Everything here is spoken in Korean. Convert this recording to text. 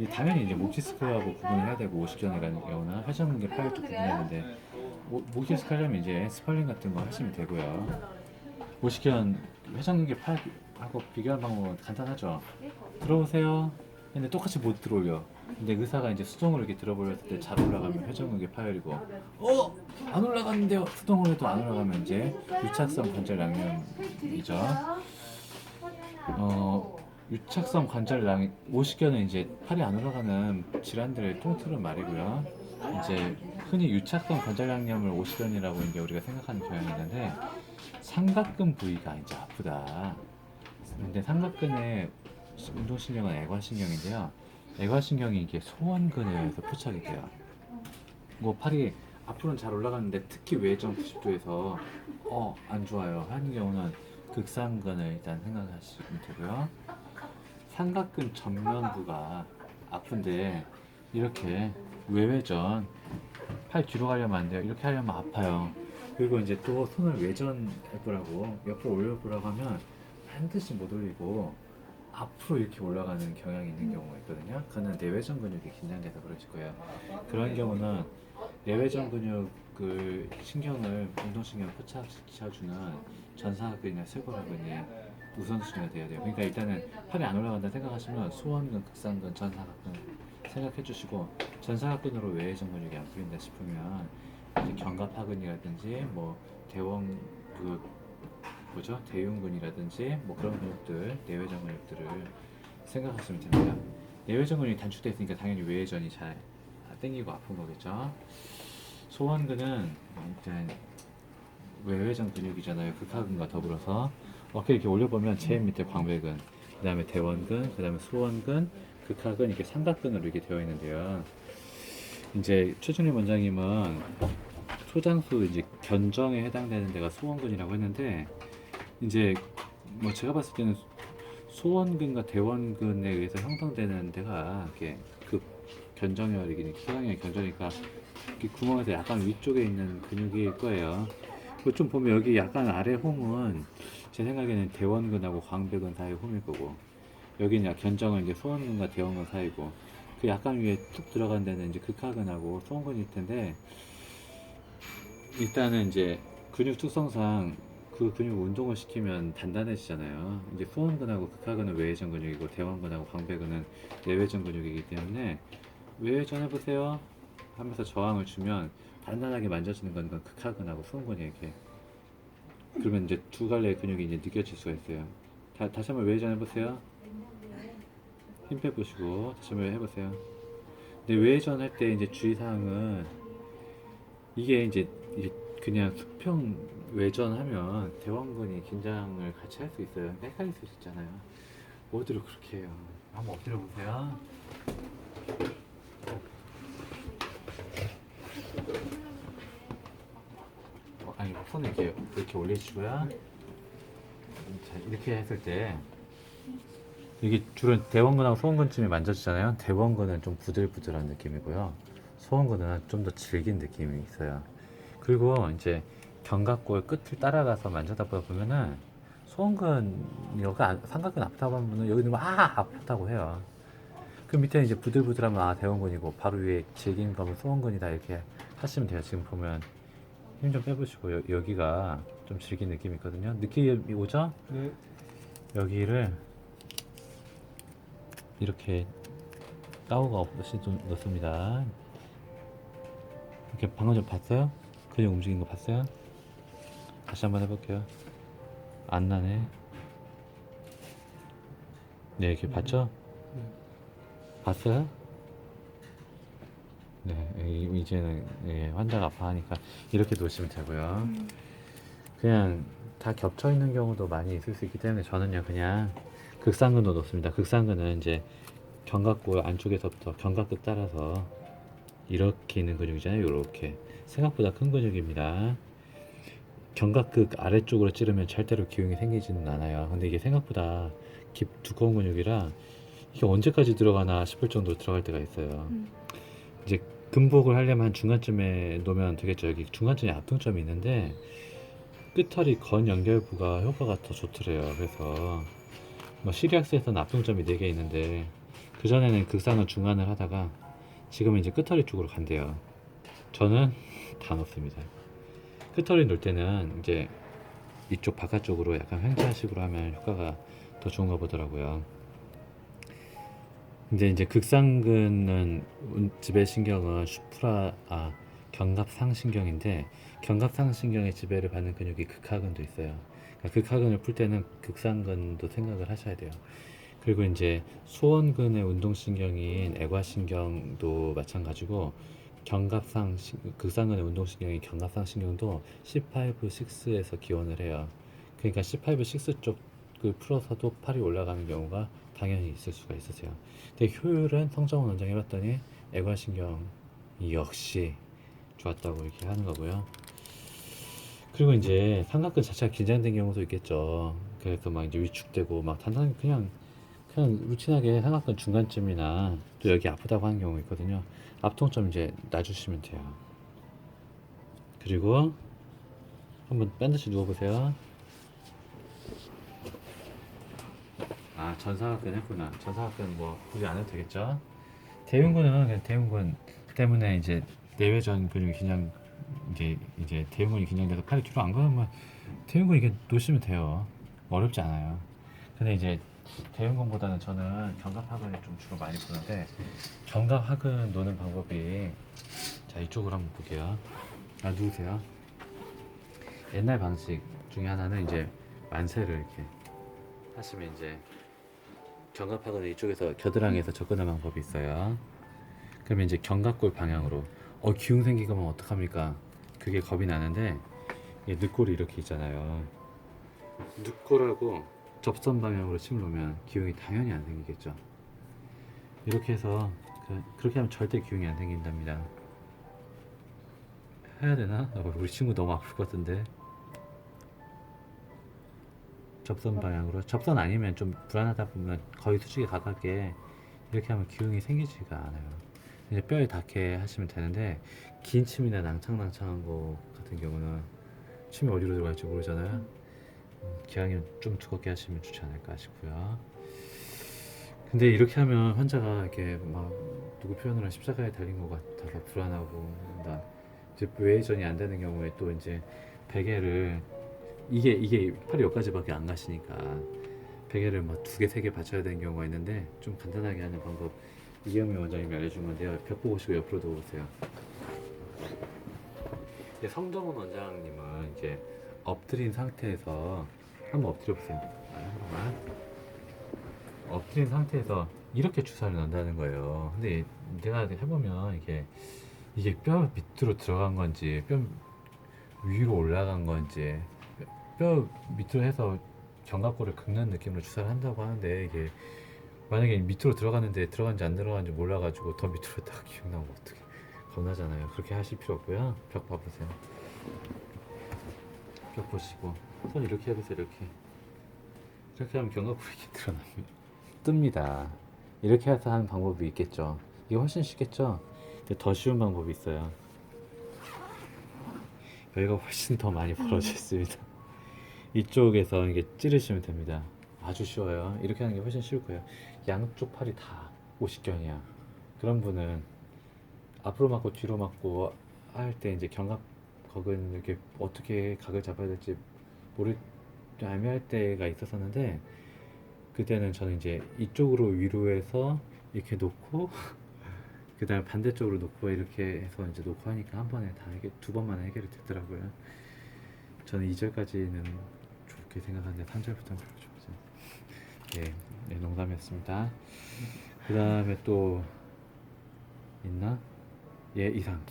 당연히 이제 목 디스크하고 구분을 해야 되고 오십견이라는 경우나 회전근개 파열도 구분하는데 목 디스크 하려면 이제 스팔링 같은 거 하시면 되고요. 오십견 회전근개 파열하고 비교하는 방법은 간단하죠. 들어오세요. 근데 똑같이 못 들어올려. 근데 의사가 이제 수동으로 이렇게 들어버렸을 때 잘 올라가면 회전근개 파열이고, 안 올라갔는데요. 수동으로 해도 안 올라가면 이제 유착성 관절 양념이죠. 유착성 관절 낭 오십견은 이제 팔이 안 올라가는 질환들을 통틀은 말이고요. 이제 흔히 유착성 관절 양념을 오십견이라고 이제 우리가 생각하는 경향이 있는데 삼각근 부위가 이제 아프다. 근데 삼각근의 운동신경은 애과신경인데요. 애과신경이 이게 소원근에 의해서 포착이 돼요. 뭐 팔이 앞으로는 잘 올라가는데 특히 외전 90도에서 안 좋아요 하는 경우는 극상근을 일단 생각하시면 되고요. 삼각근 전면부가 아픈데 이렇게 외회전 팔 뒤로 가려면 안 돼요. 이렇게 하려면 아파요. 그리고 이제 또 손을 외전해보라고 옆으로 올려보라고 하면 반드시 못 올리고 앞으로 이렇게 올라가는 경향이 있는 경우가 있거든요. 그거는 내외전 근육이 긴장돼서 그러실 거예요. 그런 경우는 내외전 근육을 신경을 운동신경을 포착시켜주는 전사근이나 쇄골근이 우선순위가 돼야 돼요. 그러니까 일단은 팔이 안 올라간다 생각하시면 소원근, 극상근, 전사각근 생각해 주시고 전사각근으로 외외전 근육이 안 풀린다 싶으면 이제 견갑하근이라든지 뭐 대원 대흉근이라든지 뭐 그런 근육들 내외전 근육들을 생각하시면 됩니다. 내외전 근육이 단축되어 있으니까 당연히 외외전이 잘 땡기고 아픈 거겠죠. 소원근은 일단 외회전 근육이잖아요. 극하근과 더불어서 어깨 이렇게 올려보면 제일 밑에 광배근, 그 다음에 대원근, 그 다음에 소원근, 극하근 이렇게 삼각근으로 이렇게 되어 있는데요. 이제 최준희 원장님은 소장수 이제 견정에 해당되는 데가 소원근이라고 했는데 이제 뭐 제가 봤을 때는 소원근과 대원근에 의해서 형성되는 데가 이렇게 그 견정혈이니 소장혈 견정이니까 구멍에서 약간 위쪽에 있는 근육일 거예요. 그거 좀 보면 여기 약간 아래 홈은 제 생각에는 대원근하고 광배근 사이 홈일 거고 여기는 견정은 이제 소원근과 대원근 사이고 그 약간 위에 툭 들어간 데는 이제 극하근하고 소원근일 텐데 일단은 이제 근육 특성상 그 근육 운동을 시키면 단단해지잖아요. 이제 소원근하고 극하근은 외회전 근육이고 대원근하고 광배근은 내외전 근육이기 때문에 외회전 해보세요 하면서 저항을 주면 단단하게 만져지는 건 극하근하고 소원근이 이렇게 그러면 이제 두 갈래의 근육이 이제 느껴질 수가 있어요. 다시 한번 외회전 해보세요. 힘 빼보시고 다시 한번 해보세요. 근데 외회전 할 때 이제 주의사항은 이게 그냥 수평 외전하면 대원근이 긴장을 같이 할 수 있어요. 헷갈릴 수 있잖아요. 모두를 그렇게 해요. 한번 엎드려 보세요. 아니 손을 이렇게 올리시고요. 자, 이렇게 했을 때 이게 주로 대원근하고 소원근쯤이 만져지잖아요. 대원근은 좀 부들부들한 느낌이고요. 소원근은 좀 더 질긴 느낌이 있어요. 그리고 이제 견갑골 끝을 따라가서 만져다 보면은 소원근 여기 삼각근 아프다고 하면 여기는 아프다고 해요. 그 밑에 이제 부들부들하면 대원근이고 바로 위에 질긴 거면 소원근이다 이렇게 하시면 돼요. 지금 보면 힘 좀 빼보시고 여기가 좀 질긴 느낌이 있거든요. 느낌이 오죠? 네. 여기를 이렇게 가우가 없이 좀 넣습니다. 이렇게 방금 좀 봤어요? 근육 움직이는 거 봤어요? 다시 한번 해볼게요. 안 나네. 네, 이렇게 봤죠? 네. 봤어요? 네, 이제는 환자가 아파하니까 이렇게 놓으시면 되고요. 그냥 다 겹쳐 있는 경우도 많이 있을 수 있기 때문에 저는요 그냥 극상근도 놓습니다. 극상근은 이제 견갑골 안쪽에서부터 견갑끝 따라서 이렇게 있는 근육이잖아요. 이렇게 생각보다 큰 근육입니다. 견갑극 아래쪽으로 찌르면 절대로 기흉이 생기지는 않아요. 근데 이게 생각보다 두꺼운 근육이라 이게 언제까지 들어가나 싶을 정도로 들어갈 때가 있어요. 이제 금복을 하려면 한 중간쯤에 놓으면 되겠죠. 여기 중간쯤에 압등점이 있는데 끝털이 건 연결부가 효과가 더 좋더래요. 그래서 뭐 시리악스에서는 압등점이 4개 있는데 그전에는 극상은 중간을 하다가 지금은 이제 끝허리 쪽으로 간대요. 저는 다 넣습니다. 끝허리 놓을 때는 이제 이쪽 바깥쪽으로 약간 횡단식으로 하면 효과가 더 좋은가 보더라고요. 근데 이제 극상근은 지배신경은 견갑상신경인데 견갑상신경의 지배를 받는 근육이 극하근도 있어요. 그러니까 극하근을 풀 때는 극상근도 생각을 하셔야 돼요. 그리고 이제 소원근의 운동신경인 애과신경도 마찬가지고 극상근의 운동신경인 견갑상신경도 C5-6에서 기원을 해요. 그러니까 C5-6 쪽을 풀어서도 팔이 올라가는 경우가 당연히 있을 수가 있으세요. 근데 효율은 성정원 원장이 해봤더니 애과신경이 역시 좋았다고 이렇게 하는 거고요. 그리고 이제 삼각근 자체가 긴장된 경우도 있겠죠. 그래서 막 이제 위축되고 막 단단히 그냥 루틴하게 삼각근 중간쯤이나 또 여기 아프다고 하는 경우 있거든요. 앞통점 이제 놔주시면 돼요. 그리고 한번 반드시 누워보세요. 아, 전사각근 했구나. 전사각근 뭐 굳이 안 해도 되겠죠. 대흉근은 그냥 대흉근 때문에 이제 내외전 근육이 긴장 이제 대흉근이 긴장돼서 팔이 뒤로 안 가면 대흉근 이게 놓으시면 돼요. 어렵지 않아요. 근데 이제 대흉근보다는 저는 견갑하근을 좀 주로 많이 보는데 견갑하근 노는 방법이 자 이쪽으로 한번 볼게요. 아 누우세요. 옛날 방식 중에 하나는 이제 만세를 이렇게 하시면 이제 견갑하근을 이쪽에서 겨드랑이에서 접근하는 방법이 있어요. 그러면 이제 견갑골 방향으로 기웅 생기면 어떡합니까? 그게 겁이 나는데 늑골이 이렇게 있잖아요. 늑골하고 접선 방향으로 침을 놓으면 기흉이 당연히 안 생기겠죠. 이렇게 해서 그렇게 하면 절대 기흉이 안 생긴답니다. 해야 되나? 우리 친구 너무 아플 것 같은데. 접선 방향으로 접선 아니면 좀 불안하다 보면 거의 수직에 가깝게 이렇게 하면 기흉이 생기지가 않아요. 이제 뼈에 닿게 하시면 되는데 긴 침이나 낭창낭창한 거 같은 경우는 침이 어디로 들어갈지 모르잖아요. 기왕이면 좀 두껍게 하시면 좋지 않을까 싶고요. 근데 이렇게 하면 환자가 이렇게 막 누구 표현으로 십자가에 달린 것 같아서 불안하고 나 이제 외회전이 안 되는 경우에 또 이제 베개를 이게 팔이 여기까지밖에 안 가시니까 베개를 막 2개, 3개 받쳐야 되는 경우가 있는데 좀 간단하게 하는 방법 이경미 원장님이 알려준 건데요. 벽 보시고 옆으로 누워보세요. 성정원 원장님은 이제 엎드린 상태에서 한번 엎드려 보세요. 한 번만 엎드린 상태에서 이렇게 주사를 넣는다는 거예요. 근데 내가 해보면 이게 뼈 밑으로 들어간 건지 뼈 위로 올라간 건지 뼈 밑으로 해서 견갑골을 긁는 느낌으로 주사를 한다고 하는데 이게 만약에 밑으로 들어갔는데 들어간지 안 들어간지 몰라가지고 더 밑으로 딱 기억 나면 어떡해. 겁나잖아요. 그렇게 하실 필요 없고요. 벽 봐보세요. 벽 보시고 손 이렇게 해보세요. 이렇게 하면 견갑골이 이렇게 드러납니다. 뜹니다. 이렇게 해서 하는 방법이 있겠죠. 이게 훨씬 쉽겠죠. 근데 더 쉬운 방법이 있어요. 여기가 훨씬 더 많이 벌어져 있습니다. 이쪽에서 이게 찌르시면 됩니다. 아주 쉬워요. 이렇게 하는 게 훨씬 쉬울 거예요. 양쪽 팔이 다 오십견이야. 그런 분은 앞으로 맞고 뒤로 맞고 할 때 이제 견갑각은 이렇게 어떻게 각을 잡아야 될지 모를 애매할 때가 있었었는데 그때는 저는 이제 이쪽으로 위로 해서 이렇게 놓고 그 다음에 반대쪽으로 놓고 이렇게 해서 이제 놓고 하니까 한 번에 다 이게 2번만에 해결이 됐더라고요. 저는 2절까지는 좋게 생각하는데 3절부터는 별로 좋지 않아요. 네, 농담이었습니다. 그 다음에 또 있나? 예, 이상.